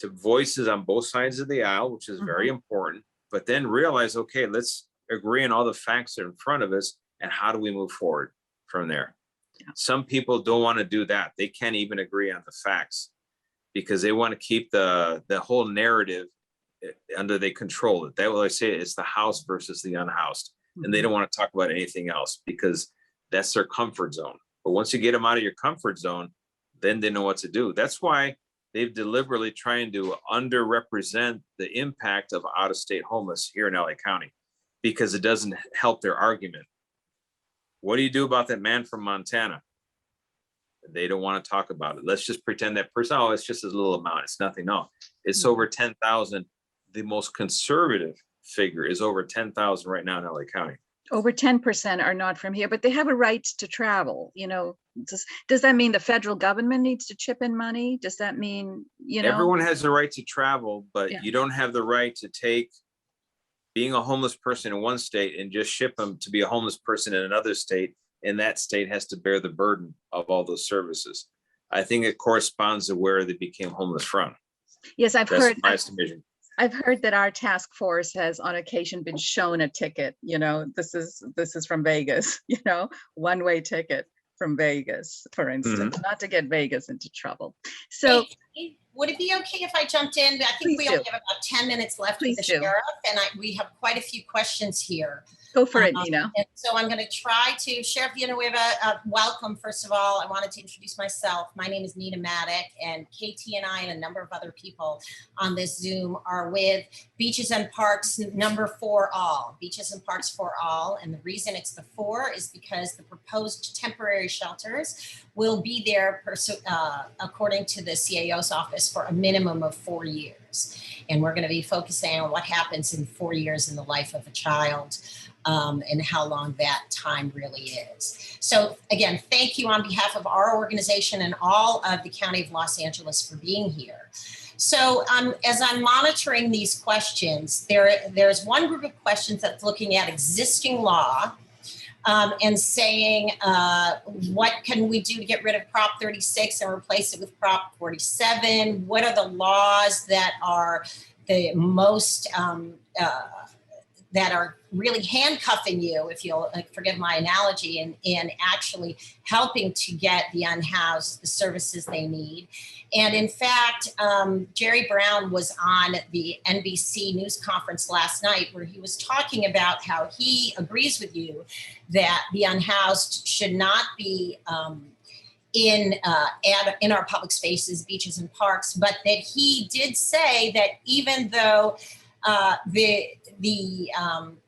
S2: to voices on both sides of the aisle, which is very important, but then realize, okay, let's agree on all the facts that are in front of us and how do we move forward from there? Yeah. Some people don't want to do that. They can't even agree on the facts because they want to keep the whole narrative under they control it. They will say it's the house versus the unhoused. And they don't want to talk about anything else because that's their comfort zone. But once you get them out of your comfort zone, then they know what to do. That's why they've deliberately trying to underrepresent the impact of out-of-state homeless here in LA County because it doesn't help their argument. What do you do about that man from Montana? They don't want to talk about it. Let's just pretend that person, oh, it's just a little amount. It's nothing. No, it's over 10,000. The most conservative figure is over 10,000 right now in LA County.
S1: Over 10% are not from here, but they have a right to travel. Does that mean the federal government needs to chip in money? Does that mean,
S2: Everyone has the right to travel, but you don't have the right to take being a homeless person in one state and just ship them to be a homeless person in another state. And that state has to bear the burden of all those services. I think it corresponds to where they became homeless from.
S1: Yes, I've
S2: That's
S1: heard.
S2: my estimation.
S1: I've heard that our task force has on occasion been shown a ticket, this is from Vegas, one-way ticket from Vegas, for instance, not to get Vegas into trouble. So
S3: hey, would it be okay if I jumped in? I think we only have about 10 minutes left with the sheriff, and we have quite a few questions here.
S1: Go for it, Nina.
S3: And so I'm going to try to, Sheriff Villanueva, welcome. First of all, I wanted to introduce myself. My name is Nina Maddock, and KT and I and a number of other people on this Zoom are with Beaches and Parks number 4 All, Beaches and Parks for All. And the reason it's the 4 is because the proposed temporary shelters will be there, according to the CAO's office, for a minimum of 4 years. And we're going to be focusing on what happens in 4 years in the life of a child. And how long that time really is. So again, thank you on behalf of our organization and all of the County of Los Angeles for being here. So as I'm monitoring these questions, there's one group of questions that's looking at existing law and saying, what can we do to get rid of Prop 36 and replace it with Prop 47? What are the laws that are the most that are really handcuffing you, if you'll forgive my analogy, and actually helping to get the unhoused the services they need. And in fact, Jerry Brown was on the NBC news conference last night where he was talking about how he agrees with you that the unhoused should not be in our public spaces, beaches and parks, but that he did say that even though the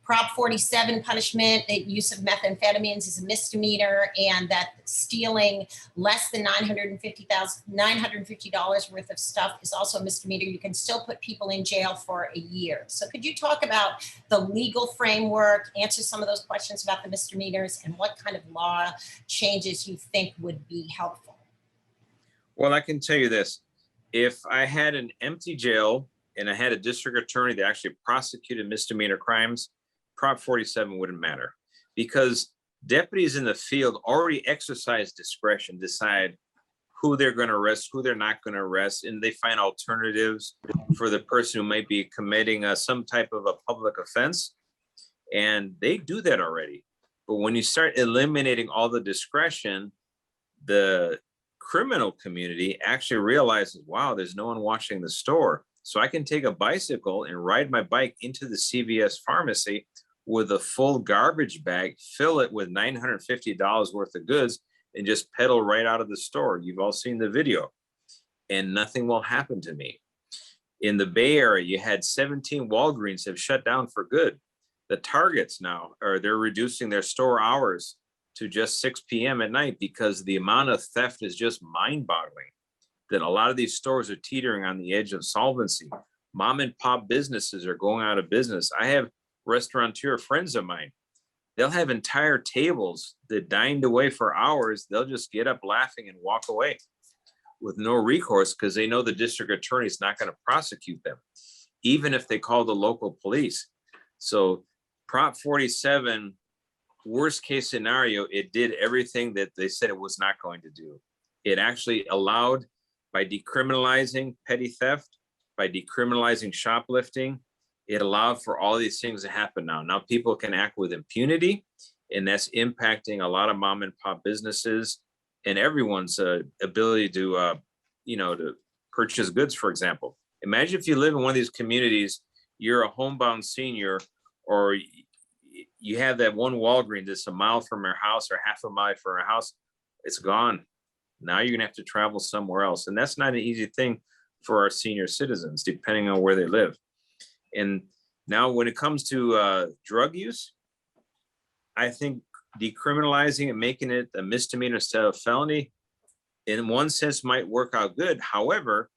S3: Prop 47 punishment, the use of methamphetamines is a misdemeanor, and that stealing less than $950 worth of stuff is also a misdemeanor. You can still put people in jail for a year. So could you talk about the legal framework, answer some of those questions about the misdemeanors, and what kind of law changes you think would be helpful?
S2: Well, I can tell you this. If I had an empty jail and I had a district attorney that actually prosecuted misdemeanor crimes, Prop 47 wouldn't matter because deputies in the field already exercise discretion, decide who they're going to arrest, who they're not going to arrest, and they find alternatives for the person who might be committing some type of a public offense. And they do that already. But when you start eliminating all the discretion, the criminal community actually realizes, wow, there's no one watching the store. So I can take a bicycle and ride my bike into the CVS pharmacy with a full garbage bag, fill it with $950 worth of goods, and just pedal right out of the store. You've all seen the video, and nothing will happen to me. In the Bay Area, you had 17 Walgreens have shut down for good. The Targets now they're reducing their store hours to just 6 p.m. at night because the amount of theft is just mind-boggling. That a lot of these stores are teetering on the edge of solvency. Mom and pop businesses are going out of business. I have restaurateur friends of mine. They'll have entire tables that dined away for hours. They'll just get up laughing and walk away with no recourse because they know the district attorney is not going to prosecute them, even if they call the local police. So Prop 47, worst case scenario, it did everything that they said it was not going to do. It actually allowed, by decriminalizing petty theft, by decriminalizing shoplifting, it allowed for all these things to happen now. Now people can act with impunity, and that's impacting a lot of mom and pop businesses and everyone's ability to, to purchase goods, for example. Imagine if you live in one of these communities, you're a homebound senior, or you have that one Walgreens that's a mile from your house or half a mile from your house, it's gone. Now you're gonna have to travel somewhere else. And that's not an easy thing for our senior citizens, depending on where they live. And now when it comes to drug use, I think decriminalizing and making it a misdemeanor instead of felony, in one sense might work out good. However,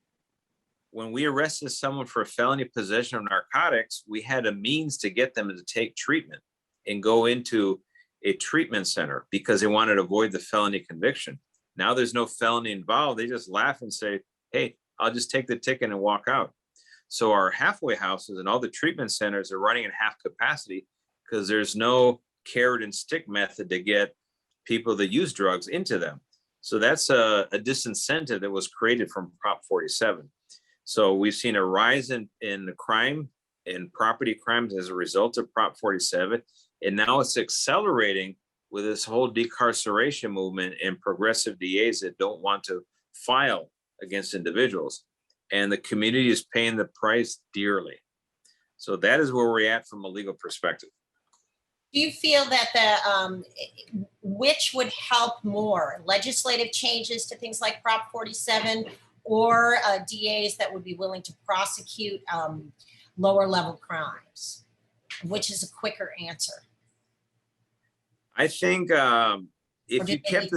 S2: when we arrested someone for felony possession of narcotics, we had a means to get them to take treatment and go into a treatment center because they wanted to avoid the felony conviction. Now there's no felony involved. They just laugh and say, hey, I'll just take the ticket and walk out. So our halfway houses and all the treatment centers are running at half capacity because there's no carrot and stick method to get people that use drugs into them. So that's a disincentive that was created from Prop 47. So we've seen a rise in crime and property crimes as a result of Prop 47. And now it's accelerating with this whole decarceration movement and progressive DAs that don't want to file against individuals. And the community is paying the price dearly. So that is where we're at from a legal perspective.
S3: Do you feel that which would help more, legislative changes to things like Prop 47 or DAs that would be willing to prosecute lower level crimes? Which is a quicker answer?
S2: I think if you kept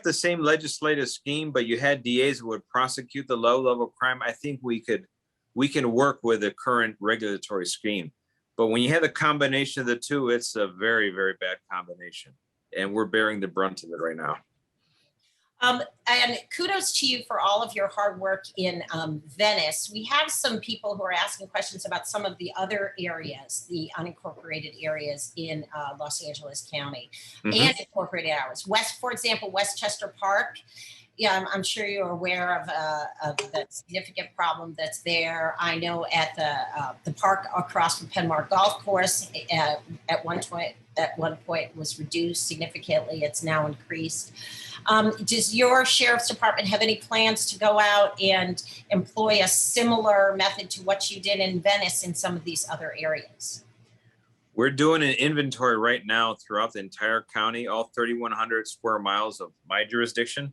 S2: the same legislative scheme, but you had DAs who would prosecute the low level crime, I think we can work with the current regulatory scheme. But when you have a combination of the two, it's a very, very bad combination. And we're bearing the brunt of it right now.
S3: And kudos to you for all of your hard work in Venice. We have some people who are asking questions about some of the other areas, the unincorporated areas in Los Angeles County and incorporated areas. For example, Westchester Park. Yeah, I'm sure you're aware of the significant problem that's there. I know at the park across from Penmar Golf Course at one point was reduced significantly. It's now increased. Does your sheriff's department have any plans to go out and employ a similar method to what you did in Venice in some of these other areas?
S2: We're doing an inventory right now throughout the entire county, all 3,100 square miles of my jurisdiction,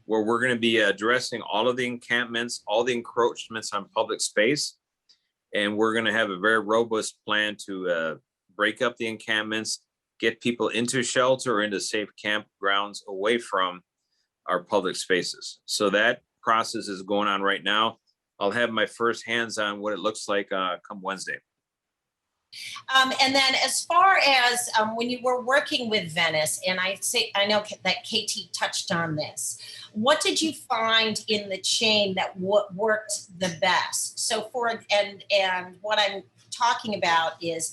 S2: where we're going to be addressing all of the encampments, all the encroachments on public space. And we're going to have a very robust plan to break up the encampments, get people into shelter or into safe campgrounds away from our public spaces. So that process is going on right now. I'll have my first hands on what it looks like come Wednesday.
S3: And then as far as when you were working with Venice, and I know that KT touched on this, what did you find in the chain that worked the best? So and what I'm talking about is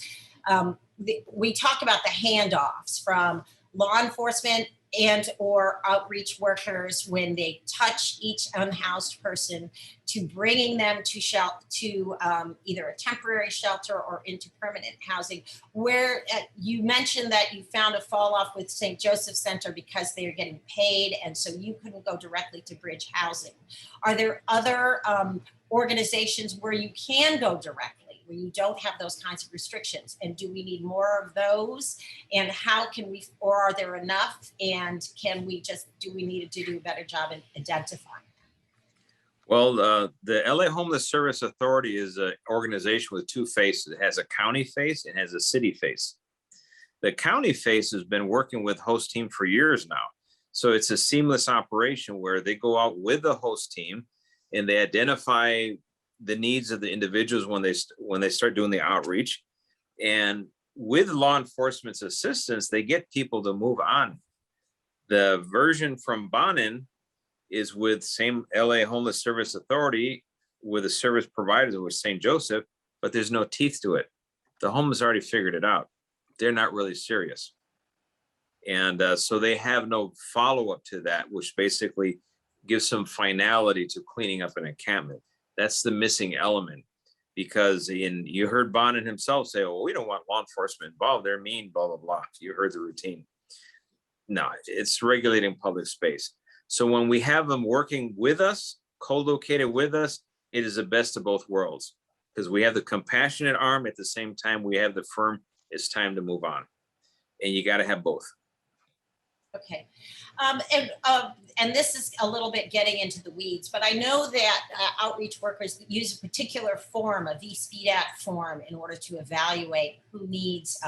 S3: we talk about the handoffs from law enforcement and or outreach workers when they touch each unhoused person to bringing them to either a temporary shelter or into permanent housing, where you mentioned that you found a fall off with St. Joseph Center because they are getting paid and so you couldn't go directly to Bridge Housing. Are there other organizations where you can go directly, where you don't have those kinds of restrictions? And do we need more of those? And how can we, or are there enough? And do we need to do a better job in identifying?
S2: Well, the LA Homeless Service Authority is an organization with two faces. It has a county face and has a city face. The county face has been working with host team for years now. So it's a seamless operation where they go out with the host team and they identify the needs of the individuals when they start doing the outreach. And with law enforcement's assistance, they get people to move on. The version from Bonin is with same LA Homeless Service Authority with a service provider with St. Joseph, but there's no teeth to it. The homeless already figured it out. They're not really serious. And so they have no follow-up to that, which basically gives some finality to cleaning up an encampment. That's the missing element, because you heard Bonin himself say, well, we don't want law enforcement involved. They're mean, blah, blah, blah. You heard the routine. No, it's regulating public space. So when we have them working with us, co-located with us, it is the best of both worlds, because we have the compassionate arm at the same time we have the firm, it's time to move on. And you got to have both.
S3: Okay. And this is a little bit getting into the weeds, but I know that outreach workers use a particular form, a VSPDAT form, in order to evaluate who needs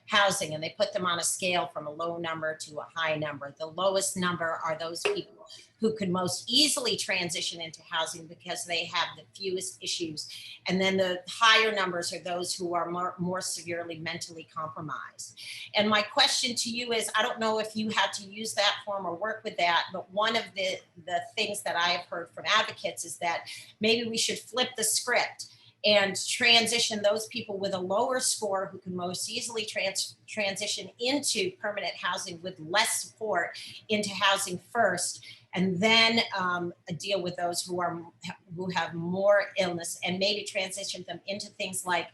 S3: housing, and they put them on a scale from a low number to a high number. The lowest number are those people who could most easily transition into housing because they have the fewest issues. And then the higher numbers are those who are more severely mentally compromised. And my question to you is, I don't know if you had to use that form or work with that, but one of the things that I have heard from advocates is that maybe we should flip the script and transition those people with a lower score who can most easily transition into permanent housing with less support into housing first, and then deal with those who have more illness, and maybe transition them into things like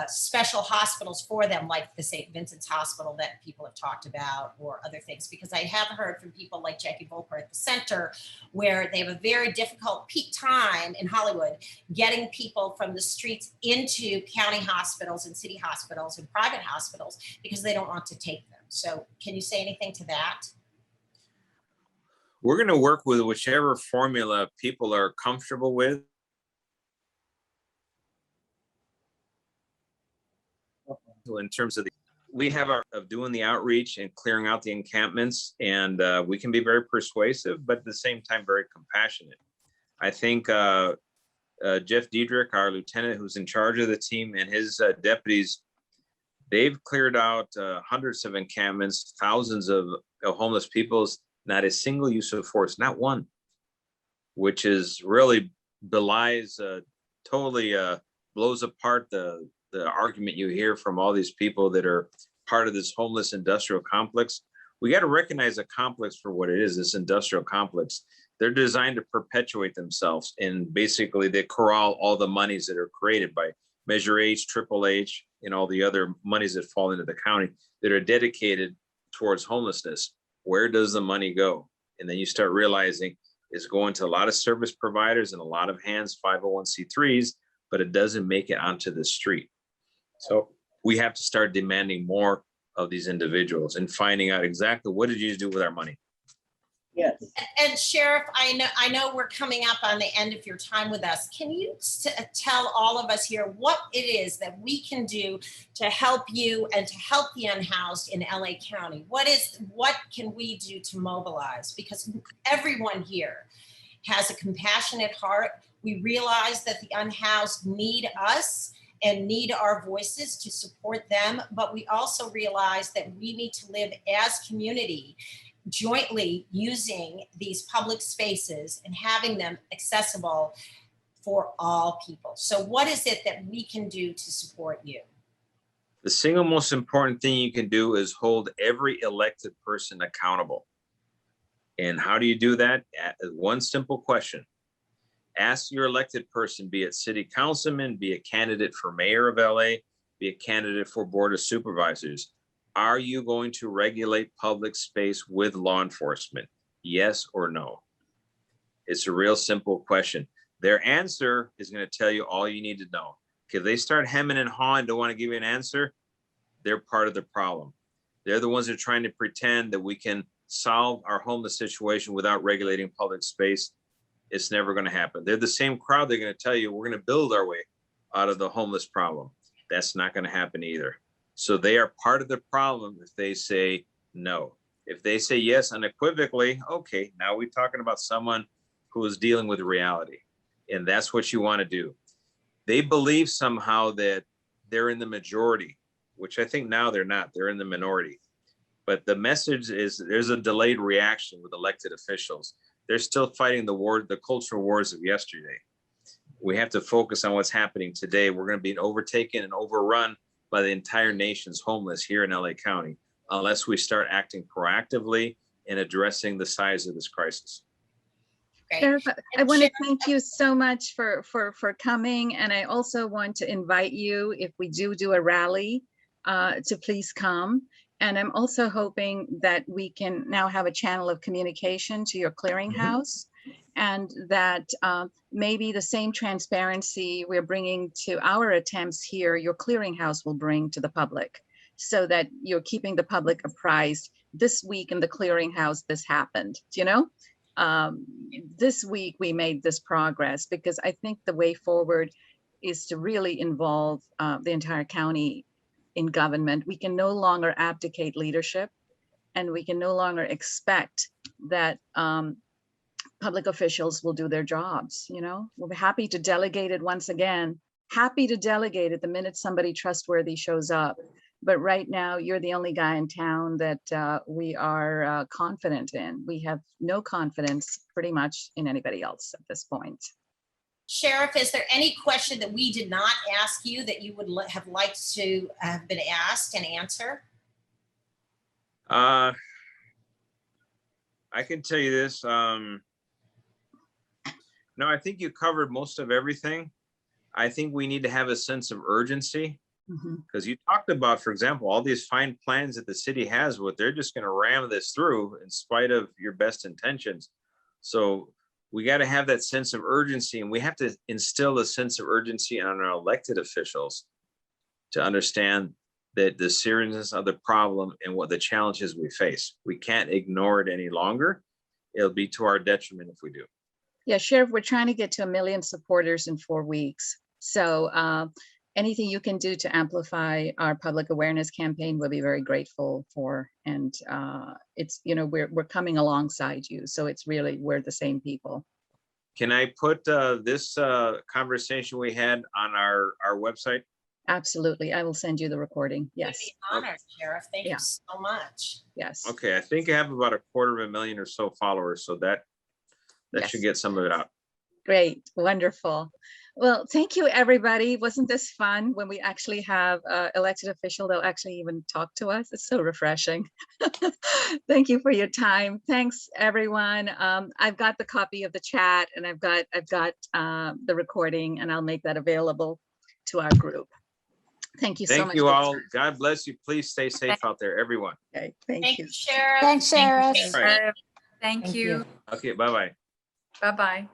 S3: special hospitals for them, like the St. Vincent's Hospital that people have talked about, or other things. Because I have heard from people like Jackie Volper at the center, where they have a very difficult peak time in Hollywood getting people from the streets into county hospitals and city hospitals and private hospitals because they don't want to take them. So can you say anything to that?
S2: We're going to work with whichever formula people are comfortable with. In terms of we have of doing the outreach and clearing out the encampments, and we can be very persuasive, but at the same time, very compassionate. I think Jeff Diedrich, our lieutenant who's in charge of the team, and his deputies, they've cleared out hundreds of encampments, thousands of homeless people, not a single use of force, not one, which is really belies, totally blows apart the argument you hear from all these people that are part of this homeless industrial complex. We got to recognize a complex for what it is, this industrial complex. They're designed to perpetuate themselves, and basically they corral all the monies that are created by Measure H, Triple H, and all the other monies that fall into the county that are dedicated towards homelessness. Where does the money go? And then you start realizing it's going to a lot of service providers and a lot of hands, 501c3s, but it doesn't make it onto the street. So we have to start demanding more of these individuals and finding out exactly what did you do with our money?
S4: Yes.
S3: And Sheriff, I know we're coming up on the end of your time with us. Can you tell all of us here what it is that we can do to help you and to help the unhoused in LA County? What can we do to mobilize? Because everyone here has a compassionate heart. We realize that the unhoused need us and need our voices to support them, but we also realize that we need to live as community, jointly using these public spaces and having them accessible for all people. So what is it that we can do to support you?
S2: The single most important thing you can do is hold every elected person accountable. And how do you do that? One simple question. Ask your elected person, be it city councilman, be a candidate for mayor of LA, be a candidate for board of supervisors. Are you going to regulate public space with law enforcement? Yes or no? It's a real simple question. Their answer is going to tell you all you need to know. If they start hemming and hawing, don't want to give you an answer, they're part of the problem. They're the ones that are trying to pretend that we can solve our homeless situation without regulating public space. it's never going to happen. They're the same crowd. They're going to tell you, we're going to build our way out of the homeless problem. That's not going to happen either. So they are part of the problem if they say no. If they say yes unequivocally, okay, now we're talking about someone who is dealing with reality. And that's what you want to do. They believe somehow that they're in the majority, which I think now they're not. They're in the minority. But the message is there's a delayed reaction with elected officials. They're still fighting the war, the cultural wars of yesterday. We have to focus on what's happening today. We're going to be overtaken and overrun by the entire nation's homeless here in LA County, unless we start acting proactively and addressing the size of this crisis.
S3: Great.
S1: Sheriff, I want to thank you so much for coming. And I also want to invite you, if we do a rally, to please come. And I'm also hoping that we can now have a channel of communication to your clearinghouse, and that maybe the same transparency we're bringing to our attempts here, your clearinghouse will bring to the public, so that you're keeping the public apprised. This week in the clearinghouse, this happened, you know? This week we made this progress, because I think the way forward is to really involve the entire county in government. We can no longer abdicate leadership, and we can no longer expect that public officials will do their jobs. You know, we'll be happy to delegate it once again, happy to delegate it the minute somebody trustworthy shows up. But right now, you're the only guy in town that we are confident in. We have no confidence pretty much in anybody else at this point.
S3: Sheriff, is there any question that we did not ask you that you would have liked to have been asked and answer?
S2: I can tell you this. No, I think you covered most of everything. I think we need to have a sense of urgency, because you talked about, for example, all these fine plans that the city has, what they're just going to ram this through in spite of your best intentions. So we got to have that sense of urgency, and we have to instill a sense of urgency on our elected officials to understand that the seriousness of the problem and what the challenges we face. We can't ignore it any longer. It'll be to our detriment if we do.
S1: Yeah, Sheriff, we're trying to get to 1 million supporters in 4 weeks. So anything you can do to amplify our public awareness campaign, we'll be very grateful for. And it's, you know, we're coming alongside you. So it's really, we're the same people.
S2: Can I put this conversation we had on our website?
S1: Absolutely. I will send you the recording.
S3: We'd
S1: Yes.
S3: be honored, Sheriff. Thank you so much.
S1: Yes.
S2: Okay, I think I have about 250,000 or so followers, so that should get some of it out.
S1: Great. Wonderful. Well, thank you, everybody. Wasn't this fun when we actually have an elected official that'll actually even talk to us? It's so refreshing. Thank you for your time. Thanks, everyone. I've got the copy of the chat, and I've got the recording, and I'll make that available to our group. Thank you so much.
S2: Thank you all. God bless you. Please stay safe out there, everyone.
S1: Okay,
S3: Thank you, Sheriff.
S4: Thanks, Sheriff.
S2: Right.
S5: Thank you.
S2: Okay, bye-bye.
S5: Bye-bye.